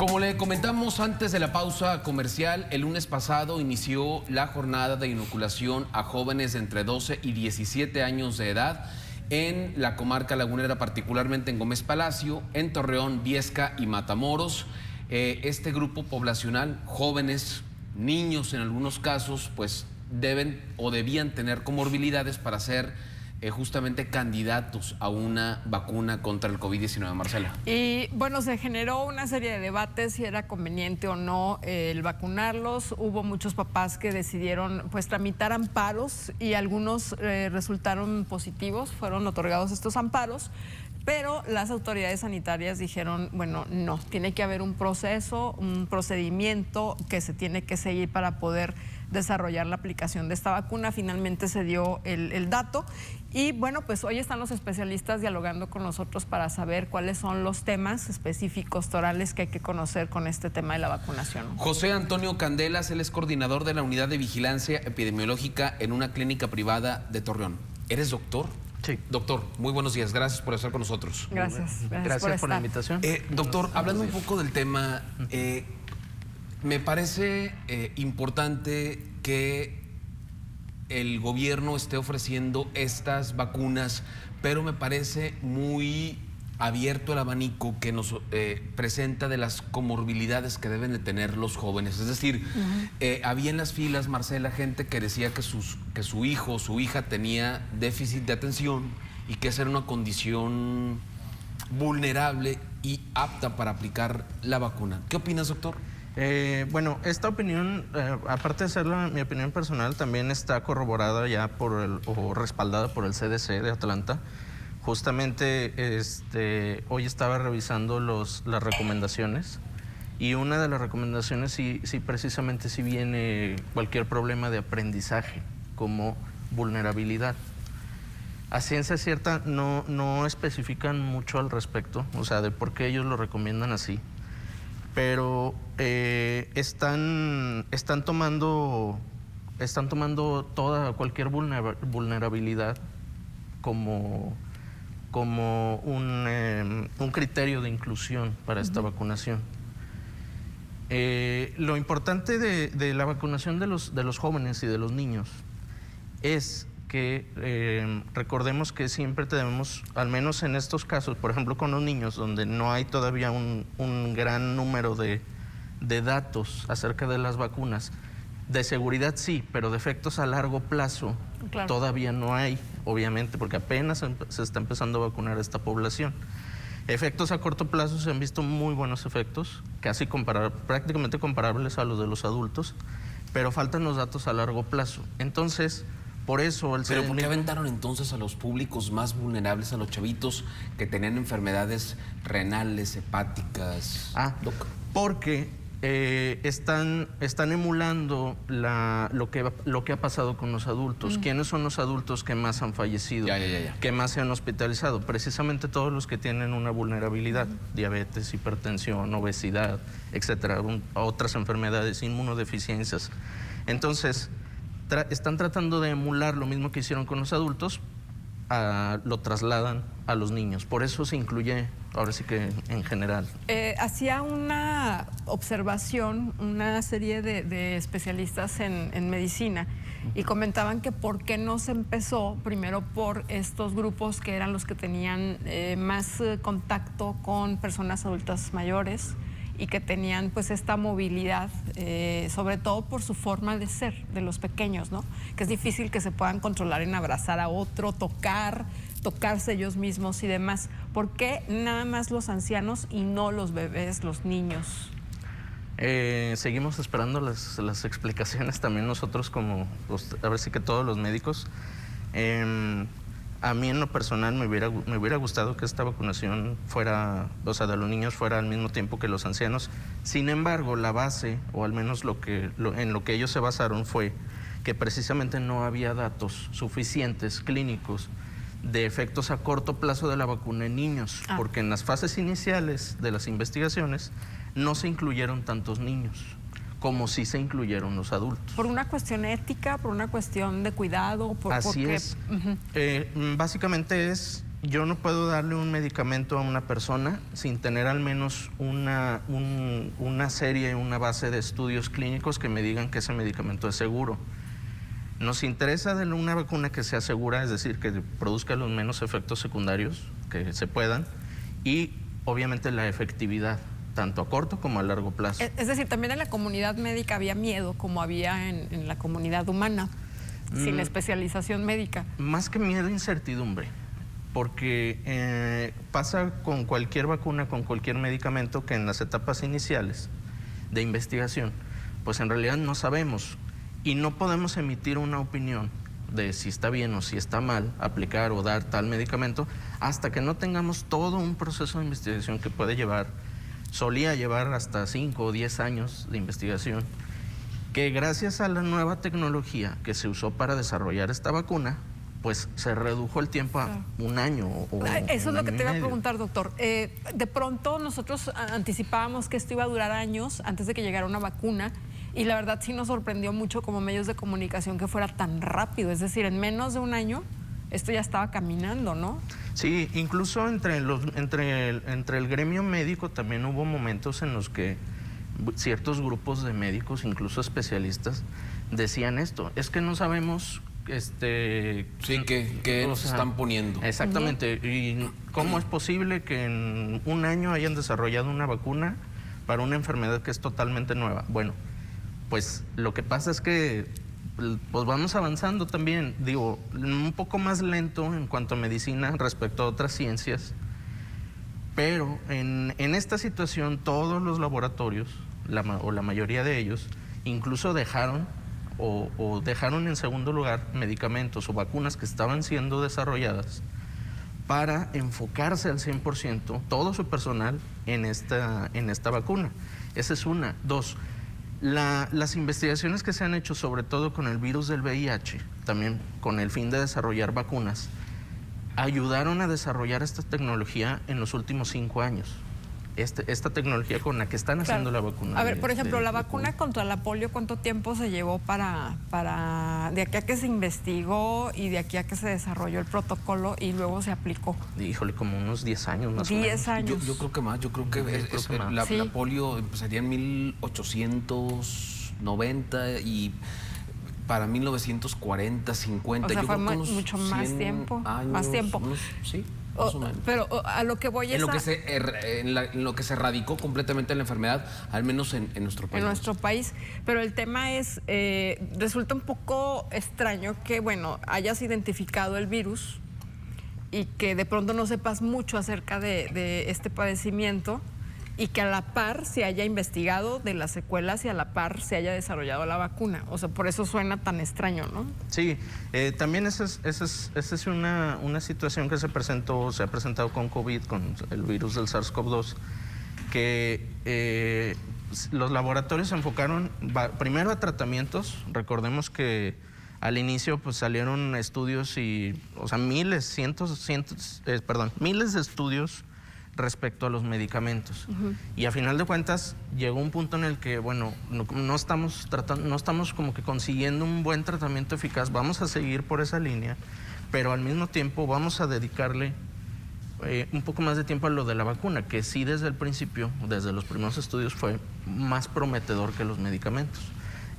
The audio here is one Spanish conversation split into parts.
Como le comentamos antes de la pausa comercial, el lunes pasado inició la jornada de inoculación a jóvenes de entre 12 y 17 años de edad en la comarca lagunera, particularmente en Gómez Palacio, en Torreón, Viesca y Matamoros. Este grupo poblacional, jóvenes, niños en algunos casos, pues deben o debían tener comorbilidades para ser justamente candidatos a una vacuna contra el COVID-19, Marcela. Y bueno, se generó una serie de debates si era conveniente o no el vacunarlos. Hubo muchos papás que decidieron pues tramitar amparos y algunos resultaron positivos, fueron otorgados estos amparos. Pero las autoridades sanitarias dijeron, bueno, no, tiene que haber un proceso, un procedimiento que se tiene que seguir para poder desarrollar la aplicación de esta vacuna. Finalmente se dio el dato y bueno, pues hoy están los especialistas dialogando con nosotros para saber cuáles son los temas específicos torales que hay que conocer con este tema de la vacunación. José Antonio Candelas, él es coordinador de la Unidad de Vigilancia Epidemiológica en una clínica privada de Torreón. ¿Eres doctor? Sí. Doctor, muy buenos días. Gracias por estar con nosotros. Gracias Gracias por la invitación. Doctor, hablando un poco del tema, me parece importante que el gobierno esté ofreciendo estas vacunas, pero me parece muy abierto el abanico que nos presenta de las comorbilidades que deben de tener los jóvenes. Es decir, había en las filas, Marcela, gente que decía que su hijo o su hija tenía déficit de atención y que esa era una condición vulnerable y apta para aplicar la vacuna. ¿Qué opinas, doctor? Bueno, esta opinión, aparte de ser mi opinión personal, también está corroborada ya o respaldada por el CDC de Atlanta. Justamente hoy estaba revisando las recomendaciones y una de las recomendaciones sí precisamente sí viene cualquier problema de aprendizaje como vulnerabilidad. A ciencia cierta no especifican mucho al respecto, o sea, de por qué ellos lo recomiendan así, pero están tomando cualquier vulnerabilidad como un criterio de inclusión para esta vacunación. Lo importante de la vacunación de los jóvenes y de los niños es que recordemos que siempre tenemos, al menos en estos casos, por ejemplo con los niños, donde no hay todavía un gran número de datos acerca de las vacunas, de seguridad sí, pero de efectos a largo plazo todavía no hay, obviamente, porque apenas se está empezando a vacunar a esta población. Efectos a corto plazo se han visto muy buenos efectos, prácticamente comparables a los de los adultos, pero faltan los datos a largo plazo. Entonces, por eso ¿Pero por qué aventaron entonces a los públicos más vulnerables, a los chavitos que tenían enfermedades renales, hepáticas? Porque están emulando lo que ha pasado con los adultos. ¿Quiénes son los adultos que más han fallecido? Que más se han hospitalizado? Precisamente todos los que tienen una vulnerabilidad, diabetes, hipertensión, obesidad, etcétera, otras enfermedades, inmunodeficiencias. Entonces, están tratando de emular lo mismo que hicieron con los adultos, lo trasladan a los niños. Por eso se incluye, ahora sí que en general. Hacía una observación, una serie de especialistas en medicina y comentaban que por qué no se empezó primero por estos grupos que eran los que tenían más contacto con personas adultas mayores y que tenían pues esta movilidad, sobre todo por su forma de ser, de los pequeños, ¿no? Que es difícil que se puedan controlar en abrazar a otro, tocarse ellos mismos y demás. ¿Por qué nada más los ancianos y no los bebés, los niños? Seguimos esperando las explicaciones también nosotros como, a ver si que todos los médicos. A mí en lo personal me hubiera gustado que esta vacunación fuera, o sea, de los niños fuera al mismo tiempo que los ancianos. Sin embargo, la base, o al menos en lo que ellos se basaron fue que precisamente no había datos suficientes clínicos de efectos a corto plazo de la vacuna en niños, porque en las fases iniciales de las investigaciones no se incluyeron tantos niños como sí se incluyeron los adultos. ¿Por una cuestión ética, por una cuestión de cuidado? Así es. Básicamente es yo no puedo darle un medicamento a una persona sin tener al menos una serie, una base de estudios clínicos que me digan que ese medicamento es seguro. Nos interesa de una vacuna que sea segura, es decir, que produzca los menos efectos secundarios que se puedan, y obviamente la efectividad, tanto a corto como a largo plazo. Es decir, también en la comunidad médica había miedo, como había en la comunidad humana, sin especialización médica. Más que miedo, incertidumbre, porque pasa con cualquier vacuna, con cualquier medicamento, que en las etapas iniciales de investigación, pues en realidad no sabemos y no podemos emitir una opinión de si está bien o si está mal aplicar o dar tal medicamento hasta que no tengamos todo un proceso de investigación que puede solía llevar hasta 5 o 10 años de investigación, que gracias a la nueva tecnología que se usó para desarrollar esta vacuna, pues se redujo el tiempo a un año o eso es lo que te iba a medio. preguntar, doctor. De pronto nosotros anticipábamos que esto iba a durar años antes de que llegara una vacuna, y la verdad sí nos sorprendió mucho como medios de comunicación que fuera tan rápido. Es decir, en menos de un año esto ya estaba caminando, ¿no? Sí, incluso entre el gremio médico también hubo momentos en los que ciertos grupos de médicos, incluso especialistas, decían esto: es que no sabemos sí, que nos están poniendo. Exactamente. ¿Y cómo es posible que en un año hayan desarrollado una vacuna para una enfermedad que es totalmente nueva? Bueno, pues lo que pasa es que pues vamos avanzando también, digo, un poco más lento en cuanto a medicina respecto a otras ciencias, pero en esta situación todos los laboratorios, o la mayoría de ellos, incluso dejaron en segundo lugar medicamentos o vacunas que estaban siendo desarrolladas para enfocarse al 100% todo su personal en esta vacuna. Esa es una. Dos, las investigaciones que se han hecho, sobre todo con el virus del VIH, también con el fin de desarrollar vacunas, ayudaron a desarrollar esta tecnología en los últimos 5 años. Esta tecnología con la que están haciendo la vacuna. A ver, por ejemplo, la vacuna contra la polio, ¿cuánto tiempo se llevó para de aquí a que se investigó y de aquí a que se desarrolló el protocolo y luego se aplicó? Híjole, como unos 10 años más o menos. 10 años. Yo creo que más, yo creo que la polio empezaría en 1890 y para 1940, 50. O sea, yo fue creo que unos mucho más 100 tiempo. Años, más tiempo. Sí. Más o menos. Pero a lo que voy es en lo que se erradicó completamente la enfermedad, al menos en nuestro país. En nuestro país. Pero el tema es, resulta un poco extraño que, bueno, hayas identificado el virus y que de pronto no sepas mucho acerca de este padecimiento, y que a la par se haya investigado de las secuelas y a la par se haya desarrollado la vacuna. O sea, por eso suena tan extraño, ¿no? Sí, también esa es una situación que se ha presentado con COVID, con el virus del SARS-CoV-2, que los laboratorios se enfocaron primero a tratamientos. Recordemos que al inicio pues salieron estudios miles de estudios respecto a los medicamentos. Y a final de cuentas llegó un punto en el que, bueno, no estamos como que consiguiendo un buen tratamiento eficaz. Vamos a seguir por esa línea, pero al mismo tiempo vamos a dedicarle un poco más de tiempo a lo de la vacuna, que sí desde el principio, desde los primeros estudios, fue más prometedor que los medicamentos.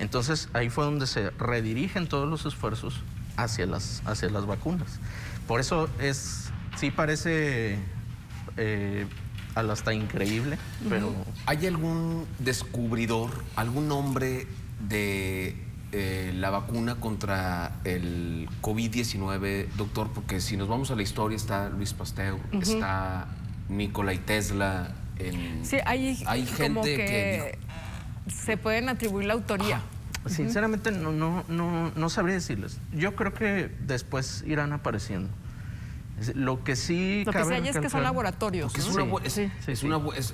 Entonces ahí fue donde se redirigen todos los esfuerzos hacia las vacunas. Por eso sí parece hasta increíble, pero... ¿Hay algún descubridor, algún nombre de la vacuna contra el COVID-19, doctor? Porque si nos vamos a la historia, está Luis Pasteur, está Nikola Tesla. Sí, hay gente como que se pueden atribuir la autoría. Sinceramente no sabría decirles. Yo creo que después irán apareciendo. Lo que sí Lo que sí hay es que son laboratorios, ¿no?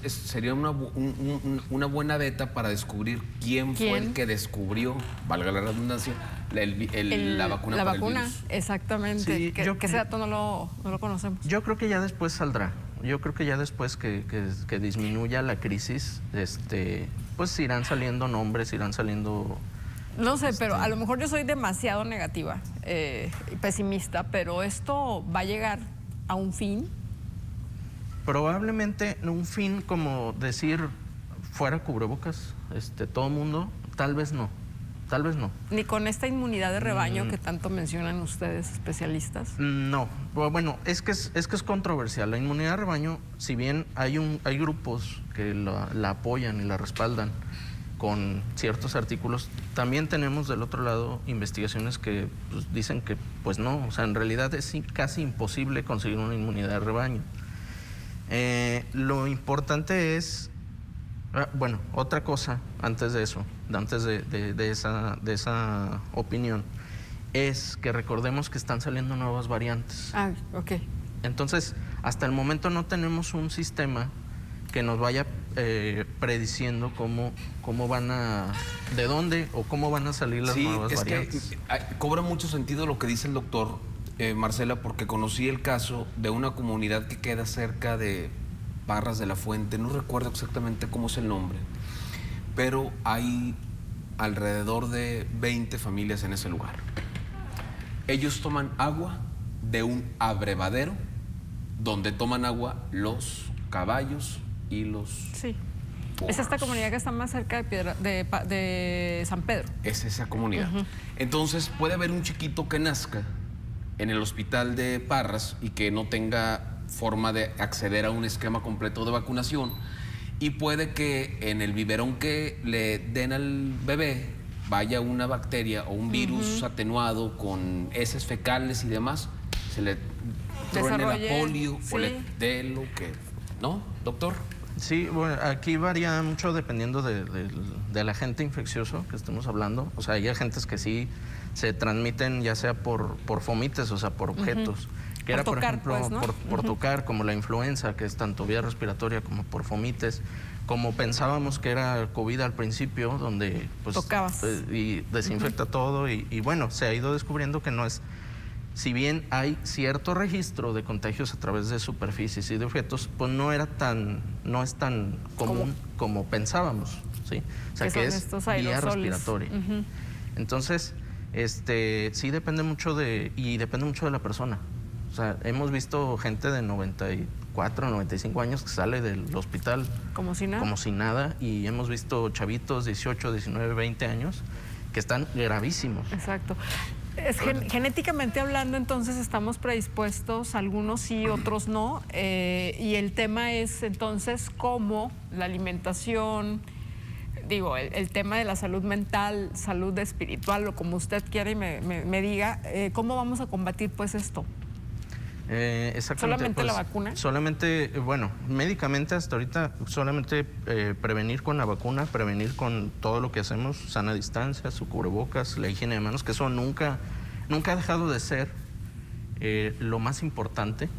Sería una buena beta para descubrir quién fue el que descubrió, valga la redundancia, la vacuna la para vacuna, el virus. exactamente. Sí, que ese dato no lo conocemos. Yo creo que ya después saldrá. Yo creo que ya después que disminuya la crisis, pues irán saliendo nombres, irán saliendo... No sé, pero a lo mejor yo soy demasiado negativa y pesimista, pero esto va a llegar a un fin? Probablemente un fin como decir fuera cubrebocas, todo mundo, tal vez no. Ni con esta inmunidad de rebaño que tanto mencionan ustedes, especialistas. No, bueno, es que es controversial. La inmunidad de rebaño, si bien hay grupos que la apoyan y la respaldan con ciertos artículos, también tenemos del otro lado investigaciones que pues, dicen que pues no, o sea, en realidad es casi imposible conseguir una inmunidad de rebaño. Lo importante es, bueno, otra cosa antes de eso, antes de esa opinión, es que recordemos que están saliendo nuevas variantes. Ah, ok. Entonces, hasta el momento no tenemos un sistema que nos vaya prediciendo cómo van a, de dónde o cómo van a salir las nuevas variantes. Que cobra mucho sentido lo que dice el doctor Marcela, porque conocí el caso de una comunidad que queda cerca de Parras de la Fuente, no recuerdo exactamente cómo es el nombre, pero hay alrededor de 20 familias en ese lugar. Ellos toman agua de un abrevadero donde toman agua los caballos y los... Sí. burros. Es esta comunidad que está más cerca de San Pedro. Es esa comunidad. Entonces puede haber un chiquito que nazca en el hospital de Parras y que no tenga forma de acceder a un esquema completo de vacunación, y puede que en el biberón que le den al bebé vaya una bacteria o un virus atenuado con heces fecales y demás, se le truene la polio o le dé lo que... ¿No, doctor? Sí, bueno, aquí varía mucho dependiendo del agente infeccioso que estemos hablando. O sea, hay agentes que sí se transmiten ya sea por fomites, o sea, por objetos. Que era, por ejemplo, pues, ¿no? por tocar, como la influenza, que es tanto vía respiratoria como por fomites, como pensábamos que era COVID al principio, donde pues tocabas y desinfecta todo, y bueno, se ha ido descubriendo que no es, si bien hay cierto registro de contagios a través de superficies y de objetos, pues no es tan común como pensábamos, ¿sí? O sea, que es vía respiratoria. Entonces, sí depende mucho de la persona. O sea, hemos visto gente de 94, 95 años que sale del hospital como si nada, y hemos visto chavitos 18, 19, 20 años que están gravísimos. Exacto. Genéticamente hablando, entonces estamos predispuestos, algunos sí, otros no, y el tema es entonces cómo la alimentación, digo, el tema de la salud mental, salud espiritual, o como usted quiera y me diga, ¿cómo vamos a combatir pues esto? Exactamente. ¿Solamente pues, la vacuna? Solamente, bueno, médicamente hasta ahorita solamente prevenir con la vacuna, prevenir con todo lo que hacemos, sana distancia, su cubrebocas, la higiene de manos, que eso nunca ha dejado de ser lo más importante.